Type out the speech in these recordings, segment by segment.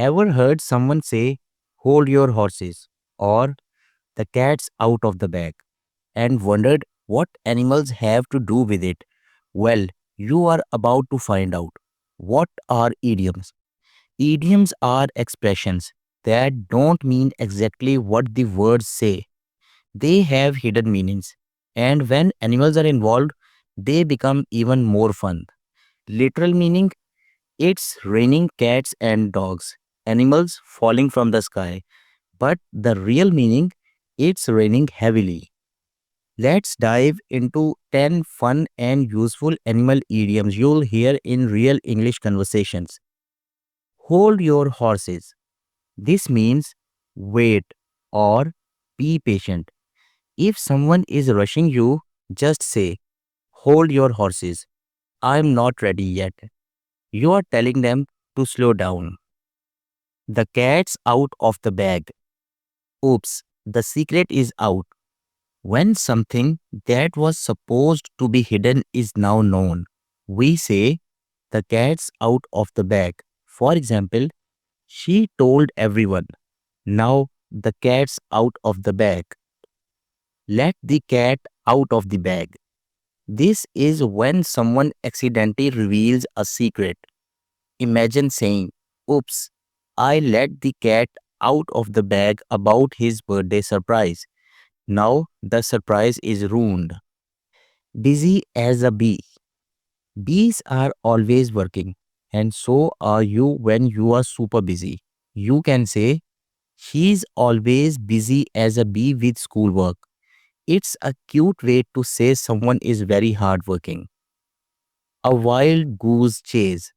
Ever heard someone say, hold your horses, or the cat's out of the bag, and wondered what animals have to do with it? Well, you are about to find out. What are idioms? Idioms are expressions that don't mean exactly what the words say. They have hidden meanings, and when animals are involved, they become even more fun. Literal meaning: it's raining cats and dogs, animals falling from the sky. But the real meaning: it's raining heavily. Let's dive into 10 fun and useful animal idioms you'll hear in real English conversations. Hold your horses. This means wait or be patient. If someone is rushing you, just say, hold your horses. I'm not ready yet. You are telling them to slow down. The cat's out of the bag. Oops, the secret is out. When something that was supposed to be hidden is now known, we say the cat's out of the bag. For example, she told everyone. Now the cat's out of the bag. Let the cat out of the bag. This is when someone accidentally reveals a secret. Imagine saying, oops, I let the cat out of the bag about his birthday surprise. Now the surprise is ruined. Busy as a bee. Bees are always working, and so are you when you are super busy. You can say, she's always busy as a bee with schoolwork. It's a cute way to say someone is very hardworking. A wild goose chase.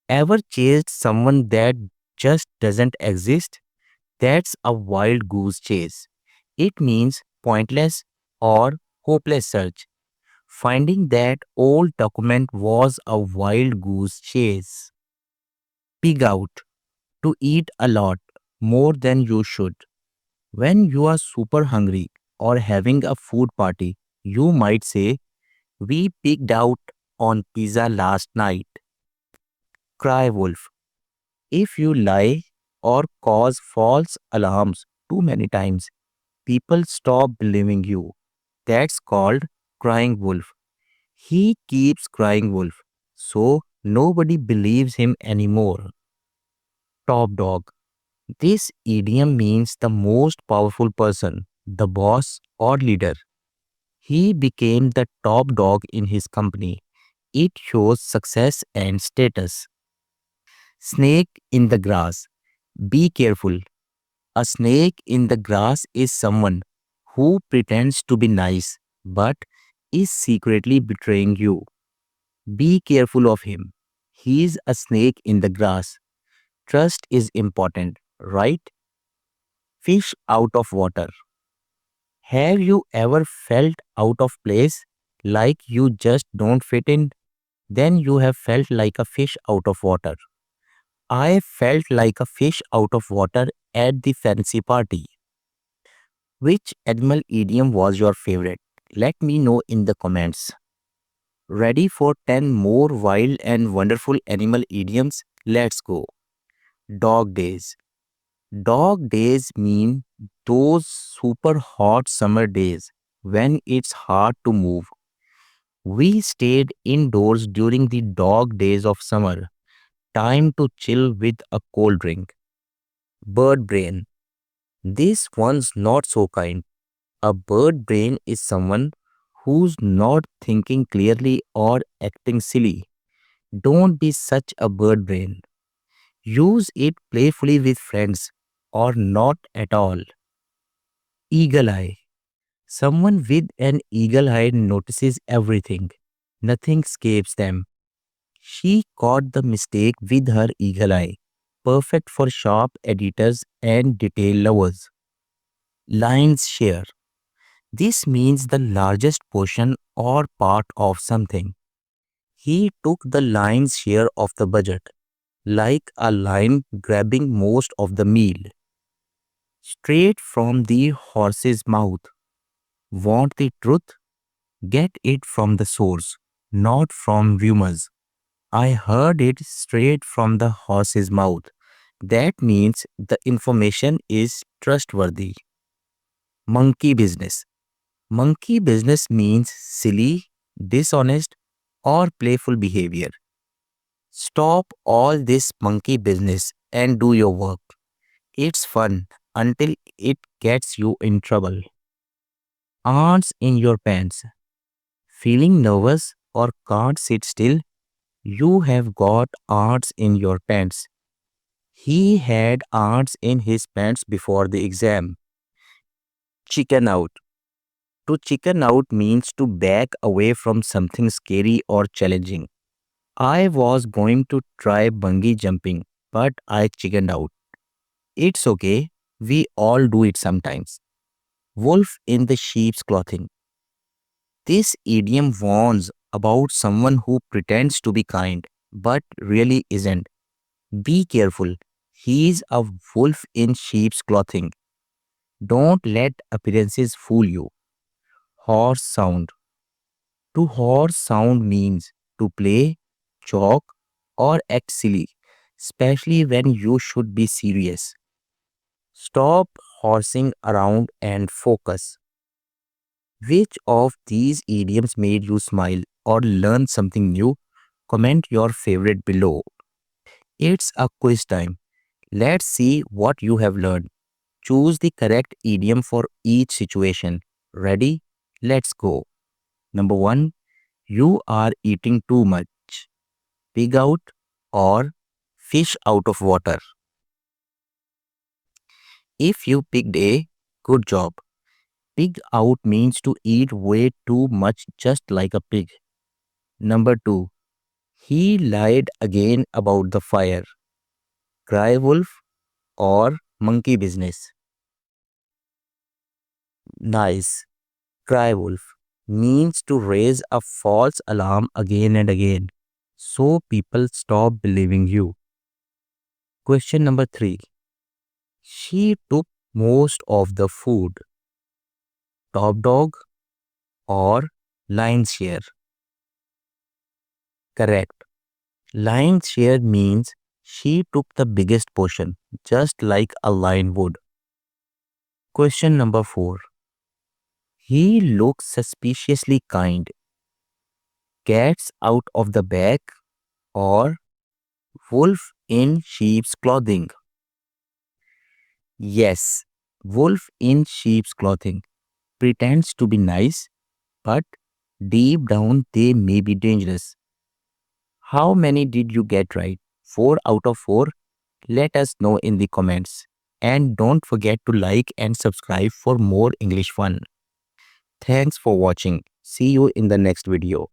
Ever chased someone that just doesn't exist? That's a wild goose chase. It means pointless or hopeless search. Finding that old document was a wild goose chase. Pig out. To eat a lot, more than you should. When you are super hungry or having a food party, you might say, we pigged out on pizza last night. Cry wolf. If you lie or cause false alarms too many times, people stop believing you. That's called crying wolf. He keeps crying wolf, so nobody believes him anymore. Top dog. This idiom means the most powerful person, the boss or leader. He became the top dog in his company. It shows success and status. Snake in the grass. Be careful. A snake in the grass is someone who pretends to be nice but is secretly betraying you. Be careful of him. He's a snake in the grass. Trust is important, right? Fish out of water. Have you ever felt out of place? Like you just don't fit in? Then you have felt like a fish out of water. I felt like a fish out of water at the fancy party. Which animal idiom was your favorite? Let me know in the comments. Ready for 10 more wild and wonderful animal idioms? Let's go. Dog days. Dog days mean those super hot summer days when it's hard to move. We stayed indoors during the dog days of summer. Time to chill with a cold drink. Bird brain. This one's not so kind. A bird brain is someone who's not thinking clearly or acting silly. Don't be such a bird brain. Use it playfully with friends or not at all. Eagle eye. Someone with an eagle eye notices everything. Nothing escapes them. She caught the mistake with her eagle eye. Perfect for sharp editors and detail lovers. Lion's share. This means the largest portion or part of something. He took the lion's share of the budget, like a lion grabbing most of the meal. Straight from the horse's mouth. Want the truth? Get it from the source, not from rumors. I heard it straight from the horse's mouth. That means the information is trustworthy. Monkey business. Monkey business means silly, dishonest, or playful behavior. Stop all this monkey business and do your work. It's fun until it gets you in trouble. Ants in your pants. Feeling nervous or can't sit still? You have got ants in your pants. He had ants in his pants before the exam. Chicken out. To chicken out means to back away from something scary or challenging. I was going to try bungee jumping, but I chickened out. It's okay, we all do it sometimes. Wolf in the sheep's clothing. This idiom warns about someone who pretends to be kind, but really isn't. Be careful, he's a wolf in sheep's clothing. Don't let appearances fool you. Horse sound. To horse sound means to play, joke, or act silly, especially when you should be serious. Stop horsing around and focus. Which of these idioms made you smile or learn something new? Comment your favorite below. It's a quiz time. Let's see what you have learned. Choose the correct idiom for each situation. Ready? Let's go. Number 1. You are eating too much. Pig out or fish out of water. If you picked A, good job. Pig out means to eat way too much just like a pig. Number 2. He lied again about the fire. Cry wolf or monkey business. Nice. Cry wolf means to raise a false alarm again and again so people stop believing you. Question number 3. She took most of the food. Top dog or lion's share? Correct. Lion's share means she took the biggest portion, just like a lion would. Question number 4. He looks suspiciously kind. Cats out of the bag or wolf in sheep's clothing? Yes, wolf in sheep's clothing pretends to be nice, but deep down they may be dangerous. How many did you get right? 4 out of 4? Let us know in the comments. And don't forget to like and subscribe for more English fun. Thanks for watching. See you in the next video.